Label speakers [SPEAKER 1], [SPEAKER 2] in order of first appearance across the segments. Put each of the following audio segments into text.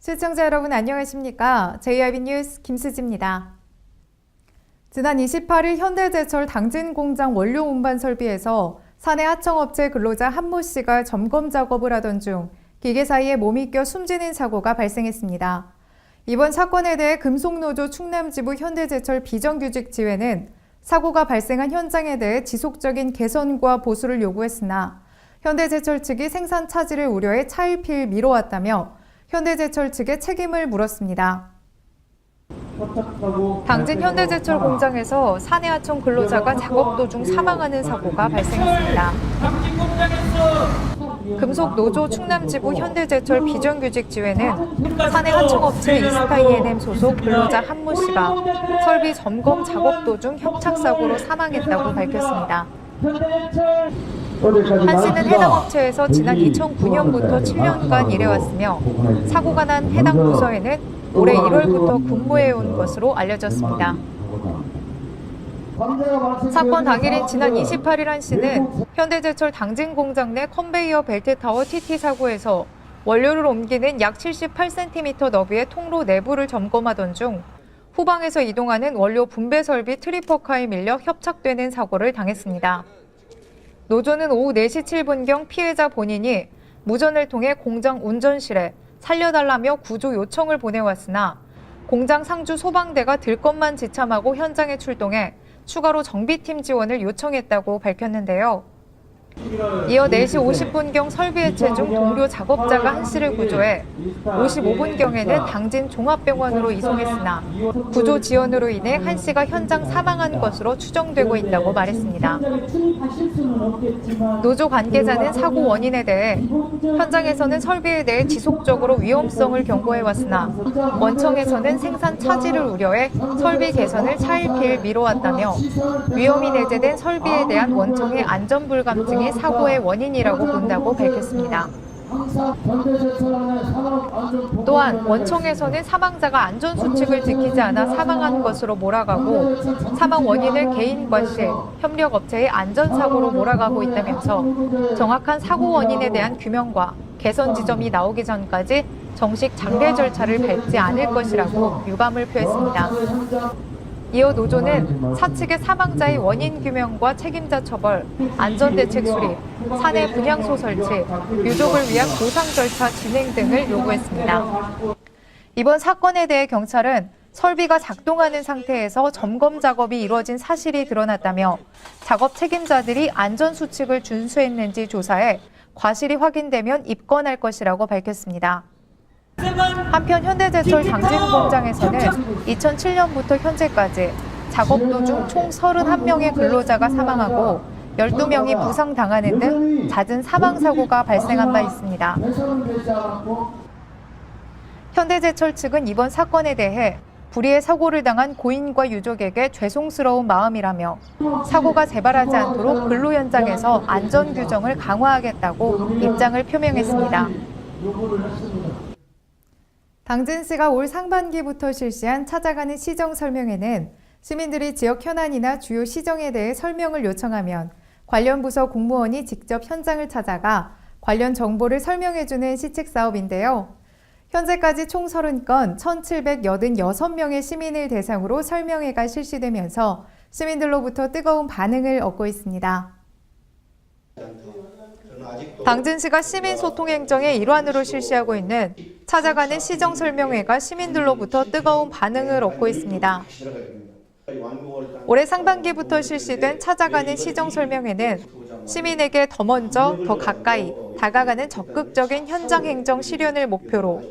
[SPEAKER 1] 시청자 여러분 안녕하십니까? JIB 뉴스 김수지입니다. 지난 28일 현대제철 당진공장 원료 운반 설비에서 사내 하청업체 근로자 한모 씨가 점검 작업을 하던 중 기계 사이에 몸이 껴 숨지는 사고가 발생했습니다. 이번 사건에 대해 금속노조 충남지부 현대제철 비정규직지회는 사고가 발생한 현장에 대해 지속적인 개선과 보수를 요구했으나 현대제철 측이 생산 차질을 우려해 차일피일 미뤄왔다며 현대제철 측에 책임을 물었습니다. 당진 현대제철 공장에서 사내 하청 근로자가 작업 도중 사망하는 사고가 발생했습니다. 금속노조 충남지부 현대제철 비정규직지회는 사내 하청업체 이스타 E&M 소속 근로자 한모 씨가 설비 점검 작업 도중 협착사고로 사망했다고 밝혔습니다. 한 씨는 해당 업체에서 지난 2009년부터 7년간 일해왔으며 사고가 난 해당 부서에는 올해 1월부터 근무해온 것으로 알려졌습니다. 사건 당일인 지난 28일 한 씨는 현대제철 당진 공장 내 컨베이어 벨트 타워 TT 사고에서 원료를 옮기는 약 78cm 너비의 통로 내부를 점검하던 중 후방에서 이동하는 원료 분배 설비 트리퍼카에 밀려 협착되는 사고를 당했습니다. 노조는 오후 4시 7분경 피해자 본인이 무전을 통해 공장 운전실에 살려달라며 구조 요청을 보내왔으나 공장 상주 소방대가 들 것만 지참하고 현장에 출동해 추가로 정비팀 지원을 요청했다고 밝혔는데요. 이어 4시 50분경 설비 해체 중 동료 작업자가 한 씨를 구조해 55분경에는 당진 종합병원으로 이송했으나 구조 지연으로 인해 한 씨가 현장 사망한 것으로 추정되고 있다고 말했습니다. 노조 관계자는 사고 원인에 대해 현장에서는 설비에 대해 지속적으로 위험성을 경고해왔으나 원청에서는 생산 차질을 우려해 설비 개선을 차일피일 미뤄왔다며 위험이 내재된 설비에 대한 원청의 안전불감증이 사고의 원인이라고 본다고 밝혔습니다. 또한 원청에서는 사망자가 안전수칙을 지키지 않아 사망한 것으로 몰아가고 사망 원인을 개인 과실, 협력업체의 안전사고로 몰아가고 있다면서 정확한 사고 원인에 대한 규명과 개선 지점이 나오기 전까지 정식 장례 절차를 밟지 않을 것이라고 유감을 표했습니다. 이어 노조는 사측의 사망자의 원인 규명과 책임자 처벌, 안전대책 수립, 사내 분향소 설치, 유족을 위한 보상 절차 진행 등을 요구했습니다. 이번 사건에 대해 경찰은 설비가 작동하는 상태에서 점검 작업이 이루어진 사실이 드러났다며 작업 책임자들이 안전수칙을 준수했는지 조사해 과실이 확인되면 입건할 것이라고 밝혔습니다. 한편 현대제철 당진 공장에서는 2007년부터 현재까지 작업 도중 총 31명의 근로자가 사망하고 12명이 부상당하는 등 잦은 사망사고가 발생한 바 있습니다. 현대제철 측은 이번 사건에 대해 불의의 사고를 당한 고인과 유족에게 죄송스러운 마음이라며 사고가 재발하지 않도록 근로 현장에서 안전 규정을 강화하겠다고 입장을 표명했습니다. 당진시가 올 상반기부터 실시한 찾아가는 시정 설명회는 시민들이 지역 현안이나 주요 시정에 대해 설명을 요청하면 관련 부서 공무원이 직접 현장을 찾아가 관련 정보를 설명해주는 시책 사업인데요. 현재까지 총 30건 1,786명의 시민을 대상으로 설명회가 실시되면서 시민들로부터 뜨거운 반응을 얻고 있습니다. 당진시가 시민소통 행정의 일환으로 실시하고 있는 찾아가는 시정설명회가 시민들로부터 뜨거운 반응을 얻고 있습니다. 올해 상반기부터 실시된 찾아가는 시정설명회는 시민에게 더 먼저, 더 가까이 다가가는 적극적인 현장 행정 실현을 목표로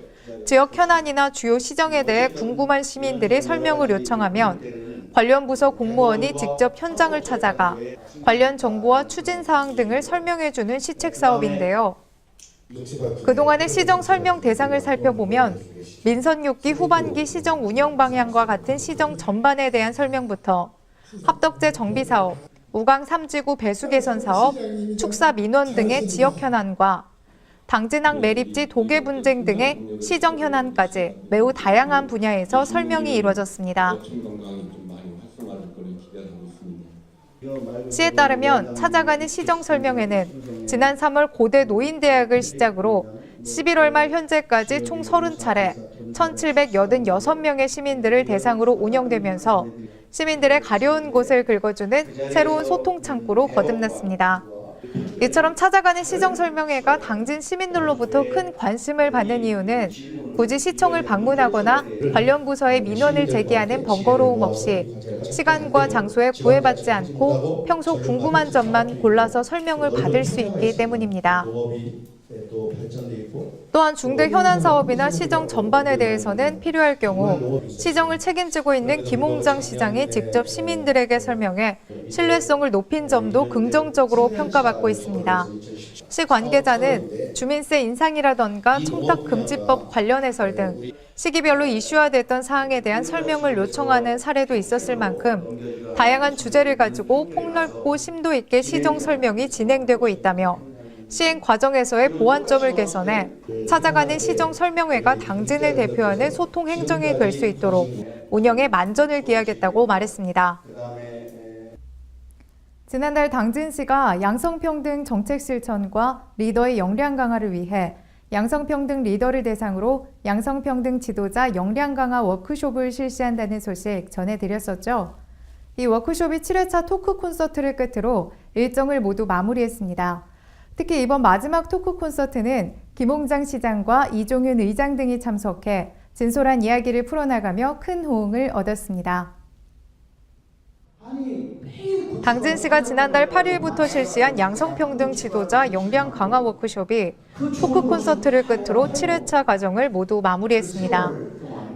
[SPEAKER 1] 지역 현안이나 주요 시정에 대해 궁금한 시민들이 설명을 요청하면 관련 부서 공무원이 직접 현장을 찾아가 관련 정보와 추진 사항 등을 설명해주는 시책 사업인데요. 그동안의 시정 설명 대상을 살펴보면 민선 6기 후반기 시정 운영 방향과 같은 시정 전반에 대한 설명부터 합덕제 정비 사업, 우강 3지구 배수 개선 사업, 축사 민원 등의 지역 현안과 당진항 매립지 도계 분쟁 등의 시정 현안까지 매우 다양한 분야에서 설명이 이루어졌습니다. 시에 따르면 찾아가는 시정 설명회는 지난 3월 고대 노인대학을 시작으로 11월 말 현재까지 총 30차례 1,786명의 시민들을 대상으로 운영되면서 시민들의 가려운 곳을 긁어주는 새로운 소통 창구로 거듭났습니다. 이처럼 찾아가는 시정설명회가 당진 시민들로부터 큰 관심을 받는 이유는 굳이 시청을 방문하거나 관련 부서에 민원을 제기하는 번거로움 없이 시간과 장소에 구애받지 않고 평소 궁금한 점만 골라서 설명을 받을 수 있기 때문입니다. 또한 중대 현안 사업이나 시정 전반에 대해서는 필요할 경우 시정을 책임지고 있는 김홍장 시장이 직접 시민들에게 설명해 신뢰성을 높인 점도 긍정적으로 평가받고 있습니다. 시 관계자는 주민세 인상이라던가 청탁금지법 관련 해설 등 시기별로 이슈화됐던 사항에 대한 설명을 요청하는 사례도 있었을 만큼 다양한 주제를 가지고 폭넓고 심도 있게 시정 설명이 진행되고 있다며 시행 과정에서의 보완점을 개선해 찾아가는 시정 설명회가 당진을 대표하는 소통 행정이 될 수 있도록 운영에 만전을 기하겠다고 말했습니다. 지난달 당진시가 양성평등 정책 실천과 리더의 역량 강화를 위해 양성평등 리더를 대상으로 양성평등 지도자 역량 강화 워크숍을 실시한다는 소식 전해드렸었죠. 이 워크숍이 7회차 토크 콘서트를 끝으로 일정을 모두 마무리했습니다. 특히 이번 마지막 토크 콘서트는 김홍장 시장과 이종윤 의장 등이 참석해 진솔한 이야기를 풀어나가며 큰 호응을 얻었습니다. 당진시가 지난달 8일부터 실시한 양성평등 지도자 역량 강화 워크숍이 토크 콘서트를 끝으로 7회차 과정을 모두 마무리했습니다.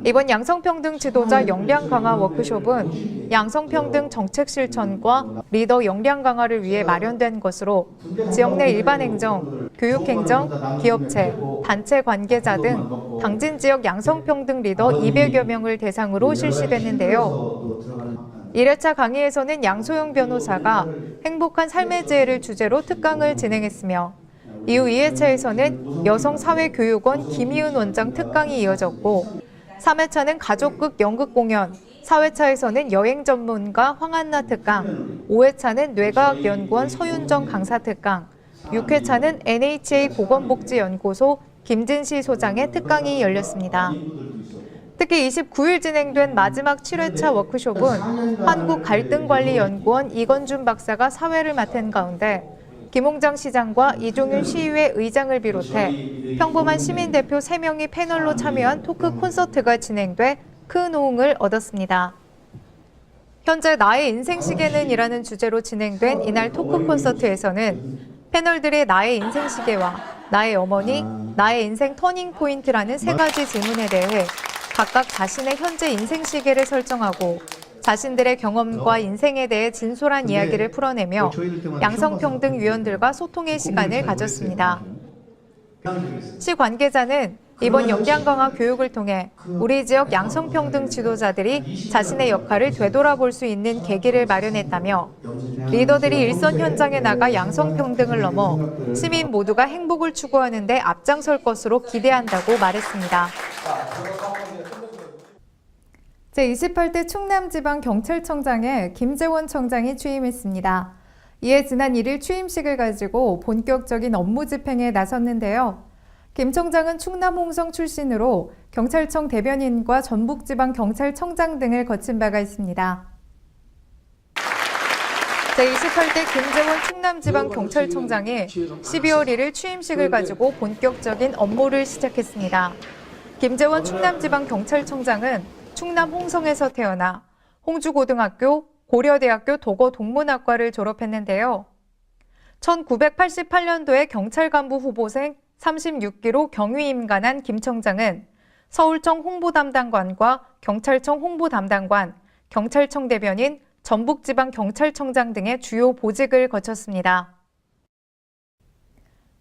[SPEAKER 1] 이번 양성평등 지도자 역량 강화 워크숍은 양성평등 정책 실천과 리더 역량 강화를 위해 마련된 것으로 지역 내 일반 행정, 교육행정, 기업체, 단체 관계자 등 당진 지역 양성평등 리더 200여 명을 대상으로 실시됐는데요. 1회차 강의에서는 양소영 변호사가 행복한 삶의 지혜를 주제로 특강을 진행했으며 이후 2회차에서는 여성사회교육원 김희은 원장 특강이 이어졌고 3회차는 가족극 연극 공연, 4회차에서는 여행 전문가 황한나 특강, 5회차는 뇌과학연구원 서윤정 강사 특강, 6회차는 NHA 보건복지연구소 김진시 소장의 특강이 열렸습니다. 특히 29일 진행된 마지막 7회차 워크숍은 한국갈등관리연구원 이건준 박사가 사회를 맡은 가운데 김홍장 시장과 이종윤 시의회 의장을 비롯해 평범한 시민대표 3명이 패널로 참여한 토크 콘서트가 진행돼 큰 호응을 얻었습니다. 현재 나의 인생 시계는 이라는 주제로 진행된 이날 토크 콘서트에서는 패널들의 나의 인생 시계와 나의 어머니, 나의 인생 터닝 포인트라는 3가지 질문에 대해 각각 자신의 현재 인생 시계를 설정하고 자신들의 경험과 인생에 대해 진솔한 이야기를 풀어내며 양성평등위원들과 소통의 시간을 가졌습니다. 시 관계자는 이번 역량 강화 교육을 통해 우리 지역 양성평등 지도자들이 자신의 역할을 되돌아볼 수 있는 계기를 마련했다며 리더들이 일선 현장에 나가 양성평등을 넘어 시민 모두가 행복을 추구하는 데 앞장설 것으로 기대한다고 말했습니다. 제28대 충남지방경찰청장에 김재원 청장이 취임했습니다. 이에 지난 1일 취임식을 가지고 본격적인 업무 집행에 나섰는데요. 김 청장은 충남 홍성 출신으로 경찰청 대변인과 전북지방경찰청장 등을 거친 바가 있습니다. 제28대 김재원 충남지방경찰청장이 12월 1일 취임식을 가지고 본격적인 업무를 시작했습니다. 김재원 충남지방경찰청장은 충남 홍성에서 태어나 홍주고등학교, 고려대학교 도거동문학과를 졸업했는데요. 1988년도에 경찰간부 후보생 36기로 경위 임관한 김 청장은 서울청 홍보담당관과 경찰청 홍보담당관, 경찰청 대변인, 전북지방경찰청장 등의 주요 보직을 거쳤습니다.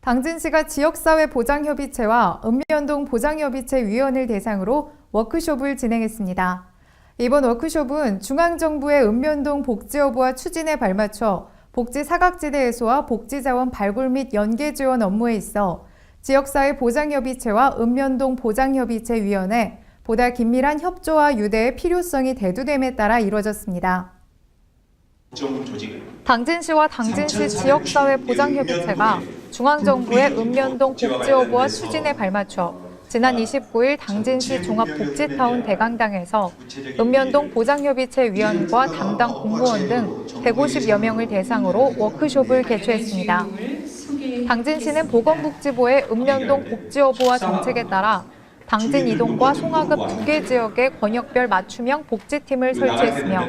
[SPEAKER 1] 당진시가 지역사회 보장협의체와 읍면동 보장협의체 위원을 대상으로 워크숍을 진행했습니다. 이번 워크숍은 중앙정부의 읍면동 복지여부와 추진에 발맞춰 복지 사각지대 해소와 복지자원 발굴 및 연계 지원 업무에 있어 지역사회 보장협의체와 읍면동 보장협의체위원회 보다 긴밀한 협조와 유대의 필요성이 대두됨에 따라 이루어졌습니다. 당진시와 당진시 지역사회 보장협의체가 중앙정부의 읍면동 복지허브와 추진에 발맞춰 지난 29일 당진시 종합복지타운 대강당에서 읍면동 보장협의체 위원과 담당 공무원 등 150여 명을 대상으로 워크숍을 개최했습니다. 당진시는 보건복지부의 읍면동 복지허브와 정책에 따라 당진 이동과 송화급 2개 지역의 권역별 맞춤형 복지팀을 설치했으며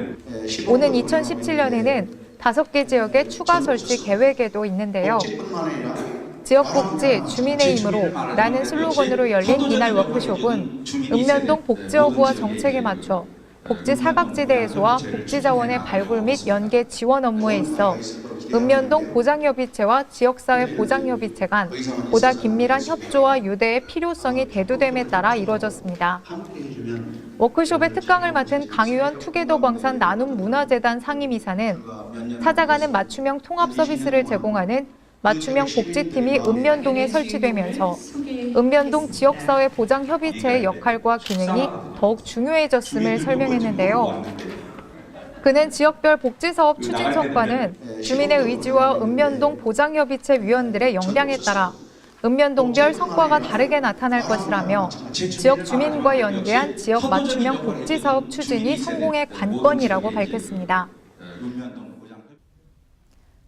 [SPEAKER 1] 오는 2017년에는 5개 지역의 추가 설치 계획에도 있는데요. 지역복지, 주민의 힘으로 라는 슬로건으로 열린 이날 워크숍은 읍면동 복지허브와 정책에 맞춰 복지 사각지대에서와 복지자원의 발굴 및 연계 지원 업무에 있어 읍면동 보장협의체와 지역사회 보장협의체 간 보다 긴밀한 협조와 유대의 필요성이 대두됨에 따라 이루어졌습니다. 워크숍의 특강을 맡은 강유원 투게더 광산 나눔문화재단 상임이사는 찾아가는 맞춤형 통합 서비스를 제공하는 맞춤형 복지팀이 읍면동에 설치되면서 읍면동 지역사회 보장협의체의 역할과 기능이 더욱 중요해졌음을 설명했는데요. 그는 지역별 복지사업 추진 성과는 주민의 의지와 읍면동 보장협의체 위원들의 역량에 따라 읍면동별 성과가 다르게 나타날 것이라며 지역 주민과 연계한 지역 맞춤형 복지사업 추진이 성공의 관건이라고 밝혔습니다.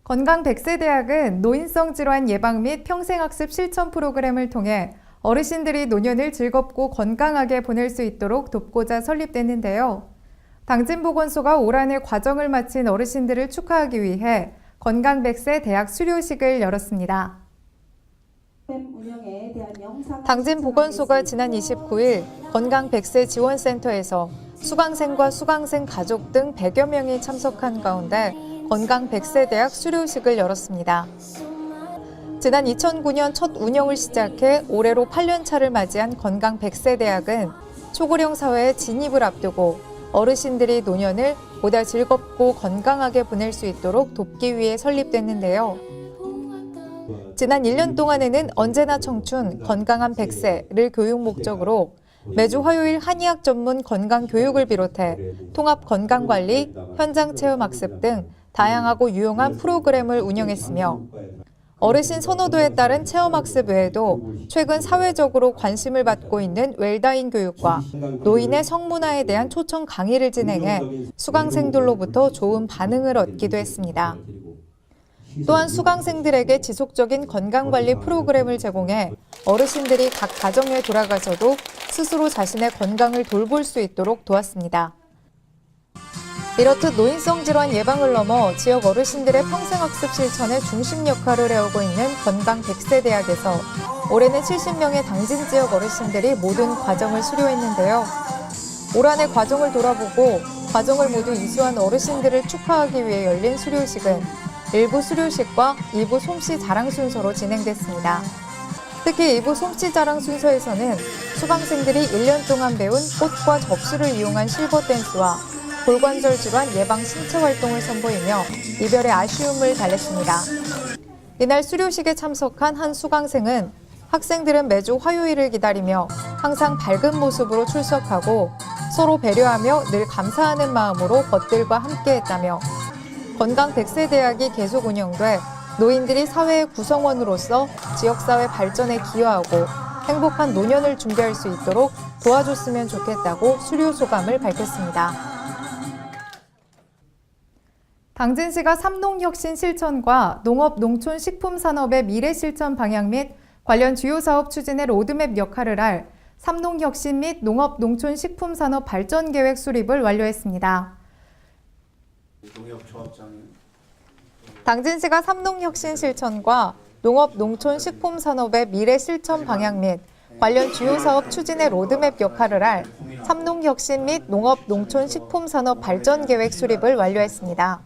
[SPEAKER 1] 건강 100세대학은 노인성 질환 예방 및 평생학습 실천 프로그램을 통해 어르신들이 노년을 즐겁고 건강하게 보낼 수 있도록 돕고자 설립됐는데요. 당진보건소가 올 한 해 과정을 마친 어르신들을 축하하기 위해 건강 100세 대학 수료식을 열었습니다. 당진보건소가 지난 29일 건강 100세 지원센터에서 수강생과 수강생 가족 등 100여 명이 참석한 가운데 건강 100세 대학 수료식을 열었습니다. 지난 2009년 첫 운영을 시작해 올해로 8년 차를 맞이한 건강 100세 대학은 초고령 사회의 진입을 앞두고 어르신들이 노년을 보다 즐겁고 건강하게 보낼 수 있도록 돕기 위해 설립됐는데요. 지난 1년 동안에는 언제나 청춘, 건강한 100세를 교육 목적으로 매주 화요일 한의학 전문 건강교육을 비롯해 통합 건강관리, 현장 체험학습 등 다양하고 유용한 프로그램을 운영했으며 어르신 선호도에 따른 체험학습 외에도 최근 사회적으로 관심을 받고 있는 웰다인 교육과 노인의 성문화에 대한 초청 강의를 진행해 수강생들로부터 좋은 반응을 얻기도 했습니다. 또한 수강생들에게 지속적인 건강관리 프로그램을 제공해 어르신들이 각 가정에 돌아가서도 스스로 자신의 건강을 돌볼 수 있도록 도왔습니다. 이렇듯 노인성 질환 예방을 넘어 지역 어르신들의 평생학습 실천에 중심 역할을 해오고 있는 건강 100세 대학에서 올해는 70명의 당진 지역 어르신들이 모든 과정을 수료했는데요. 올 한 해 과정을 돌아보고 과정을 모두 이수한 어르신들을 축하하기 위해 열린 수료식은 1부 수료식과 2부 솜씨 자랑 순서로 진행됐습니다. 특히 2부 솜씨 자랑 순서에서는 수강생들이 1년 동안 배운 꽃과 접시를 이용한 실버 댄스와 골관절 질환 예방 신체 활동을 선보이며 이별의 아쉬움을 달랬습니다. 이날 수료식에 참석한 한 수강생은 학생들은 매주 화요일을 기다리며 항상 밝은 모습으로 출석하고 서로 배려하며 늘 감사하는 마음으로 것들과 함께했다며 건강 100세 대학이 계속 운영돼 노인들이 사회의 구성원으로서 지역사회 발전에 기여하고 행복한 노년을 준비할 수 있도록 도와줬으면 좋겠다고 수료 소감을 밝혔습니다. 당진시가 삼농혁신 실천과 농업, 농촌, 식품산업의 미래 실천 방향 및 관련 주요 사업 추진의 로드맵 역할을 할 삼농혁신 및 농업, 농촌, 식품산업 발전 계획 수립을 완료했습니다. 당진시가 삼농혁신 실천과 농업, 농촌, 식품산업의 미래 실천 방향 및 관련 주요 사업 추진의 로드맵 역할을 할 삼농혁신 및 농업, 농촌, 식품산업 발전 계획 수립을 완료했습니다.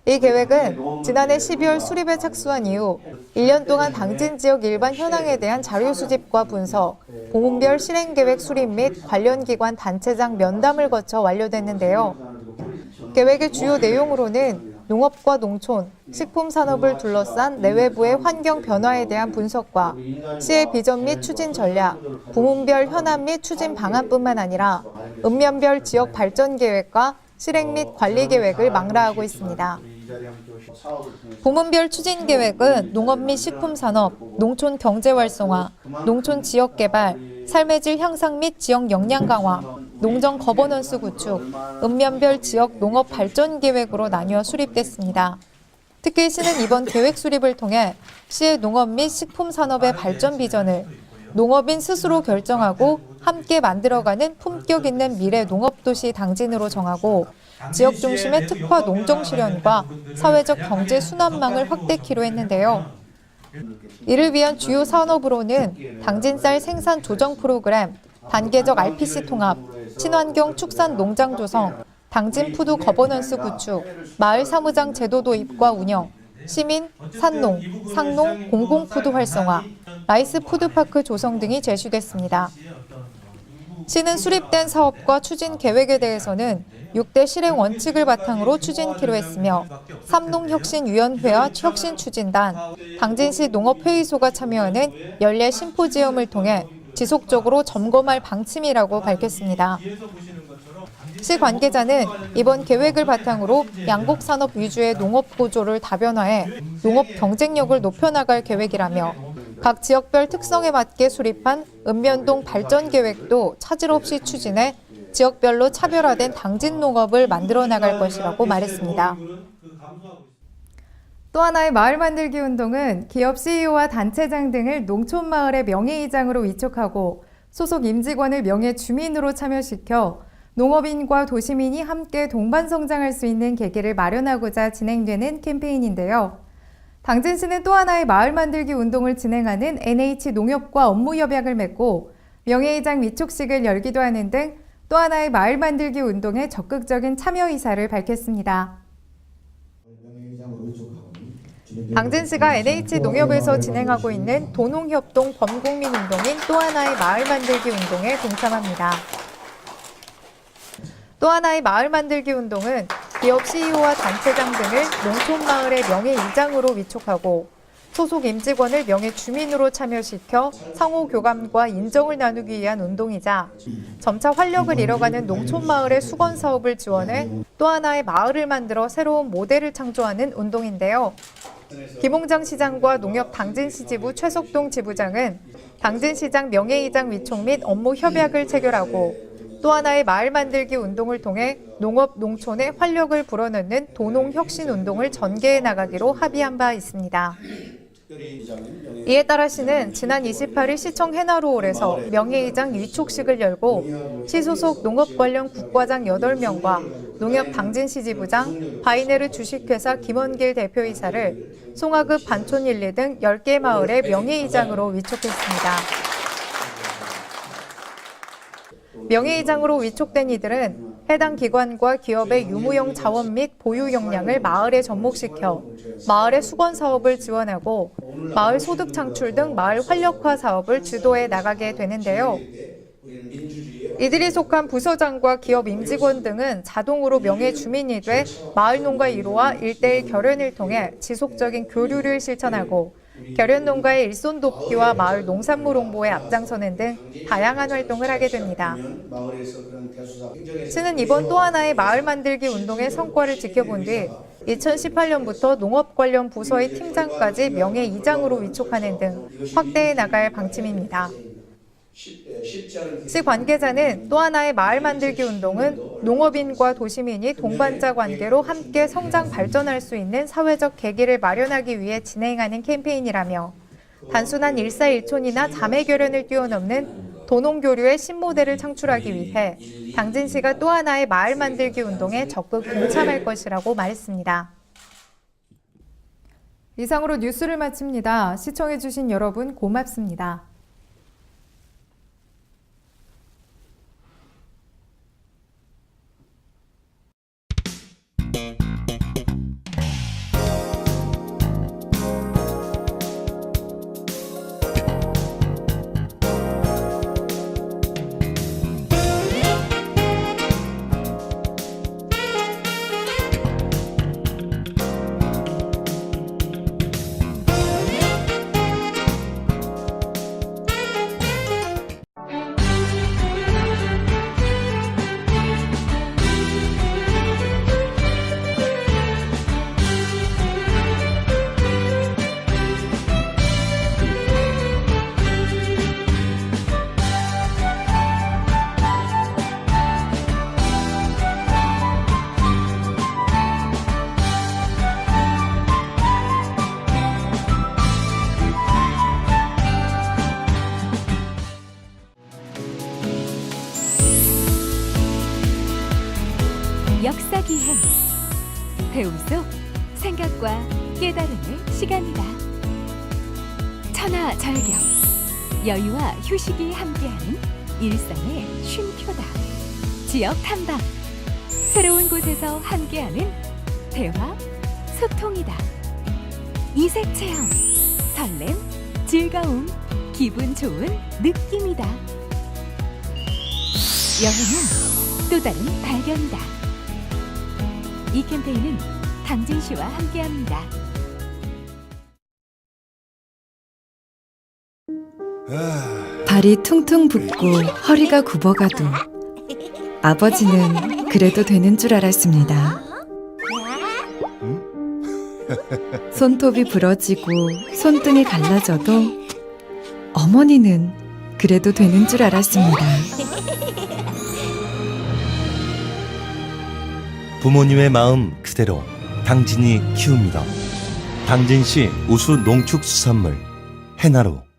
[SPEAKER 1] 이 계획은 지난해 12월 수립에 착수한 이후 1년 동안 당진 지역 일반 현황에 대한 자료 수집과 분석, 부문별 실행계획 수립 및 관련 기관 단체장 면담을 거쳐 완료됐는데요. 계획의 주요 내용으로는 농업과 농촌, 식품산업을 둘러싼 내외부의 환경 변화에 대한 분석과 시의 비전 및 추진 전략, 부문별 현안 및 추진 방안뿐만 아니라 읍면별 지역 발전 계획과 실행 및 관리 계획을 망라하고 있습니다. 부문별 추진 계획은 농업 및 식품 산업, 농촌 경제 활성화, 농촌 지역 개발, 삶의 질 향상 및 지역 역량 강화, 농정 거버넌스 구축, 읍면별 지역 농업 발전 계획으로 나뉘어 수립됐습니다. 특히 시는 이번 계획 수립을 통해 시의 농업 및 식품 산업의 발전 비전을 농업인 스스로 결정하고 함께 만들어가는 품격 있는 미래 농업도시 당진으로 정하고 지역 중심의 특화 농정 실현과 사회적 경제 순환망을 확대키로 했는데요. 이를 위한 주요 산업으로는 당진쌀 생산 조정 프로그램, 단계적 RPC 통합, 친환경 축산 농장 조성, 당진 푸드 거버넌스 구축, 마을 사무장 제도 도입과 운영, 시민, 산농, 상농, 공공푸드 활성화, 라이스 푸드파크 조성 등이 제시됐습니다. 시는 수립된 사업과 추진 계획에 대해서는 6대 실행 원칙을 바탕으로 추진키로 했으며 삼농혁신위원회와 혁신추진단, 당진시 농업회의소가 참여하는 연례 심포지엄을 통해 지속적으로 점검할 방침이라고 밝혔습니다. 시 관계자는 이번 계획을 바탕으로 양곡산업 위주의 농업 구조를 다변화해 농업 경쟁력을 높여나갈 계획이라며 각 지역별 특성에 맞게 수립한 읍면동 발전 계획도 차질 없이 추진해 지역별로 차별화된 당진 농업을 만들어 나갈 것이라고 말했습니다. 또 하나의 마을 만들기 운동은 기업 CEO와 단체장 등을 농촌 마을의 명예이장으로 위촉하고 소속 임직원을 명예 주민으로 참여시켜 농업인과 도시민이 함께 동반 성장할 수 있는 계기를 마련하고자 진행되는 캠페인인데요. 당진시는 또 하나의 마을 만들기 운동을 진행하는 NH농협과 업무 협약을 맺고 명예이장 위촉식을 열기도 하는 등 또 하나의 마을 만들기 운동에 적극적인 참여 의사를 밝혔습니다. 당진시가 NH농협에서 진행하고 있는 도농협동 범국민운동인 또 하나의 마을 만들기 운동에 동참합니다. 또 하나의 마을 만들기 운동은 기업 CEO와 단체장 등을 농촌 마을의 명예이장으로 위촉하고 소속 임직원을 명예 주민으로 참여시켜 상호 교감과 인정을 나누기 위한 운동이자 점차 활력을 잃어가는 농촌 마을의 수건 사업을 지원해 또 하나의 마을을 만들어 새로운 모델을 창조하는 운동인데요. 김홍장 시장과 농협 당진시 지부 최석동 지부장은 당진시장 명예이장 위촉 및 업무 협약을 체결하고 또 하나의 마을 만들기 운동을 통해 농업, 농촌에 활력을 불어넣는 도농혁신운동을 전개해 나가기로 합의한 바 있습니다. 이에 따라 시는 지난 28일 시청 해나루홀에서 명예이장 위촉식을 열고 시 소속 농업 관련 국과장 8명과 농협 당진시 지부장, 바이네르 주식회사 김원길 대표이사를 송하급 반촌 1, 2 등 10개 마을의 명예이장으로 위촉했습니다. 명예이장으로 위촉된 이들은 해당 기관과 기업의 유무형 자원 및 보유 역량을 마을에 접목시켜 마을의 수건 사업을 지원하고 마을 소득 창출 등 마을 활력화 사업을 주도해 나가게 되는데요. 이들이 속한 부서장과 기업 임직원 등은 자동으로 명예 주민이 돼 마을 농가 1호와 1:1 결연을 통해 지속적인 교류를 실천하고 결연 농가의 일손 돕기와 마을 농산물 홍보에 앞장서는 등 다양한 활동을 하게 됩니다. 시는 이번 또 하나의 마을 만들기 운동의 성과를 지켜본 뒤 2018년부터 농업 관련 부서의 팀장까지 명예이장으로 위촉하는 등 확대해 나갈 방침입니다. 시 관계자는 또 하나의 마을 만들기 운동은 농업인과 도시민이 동반자 관계로 함께 성장 발전할 수 있는 사회적 계기를 마련하기 위해 진행하는 캠페인이라며 단순한 일사일촌이나 자매결연을 뛰어넘는 도농교류의 신모델을 창출하기 위해 당진시가 또 하나의 마을 만들기 운동에 적극 동참할 것이라고 말했습니다. 이상으로 뉴스를 마칩니다. 시청해주신 여러분 고맙습니다.
[SPEAKER 2] 역사기행. 배움 속 생각과 깨달음의 시간이다. 천하절경. 여유와 휴식이 함께하는 일상의 쉼표다. 지역 탐방. 새로운 곳에서 함께하는 대화, 소통이다. 이색 체험. 설렘, 즐거움, 기분 좋은 느낌이다. 여행은 또 다른 발견이다. 이 캠페인은 당진시와 함께합니다.
[SPEAKER 3] 발이 퉁퉁 붓고 허리가 굽어가도 아버지는 그래도 되는 줄 알았습니다. 손톱이 부러지고 손등이 갈라져도 어머니는 그래도 되는 줄 알았습니다.
[SPEAKER 4] 부모님의 마음 그대로 당진이 키웁니다. 당진시 우수 농축수산물 해나루.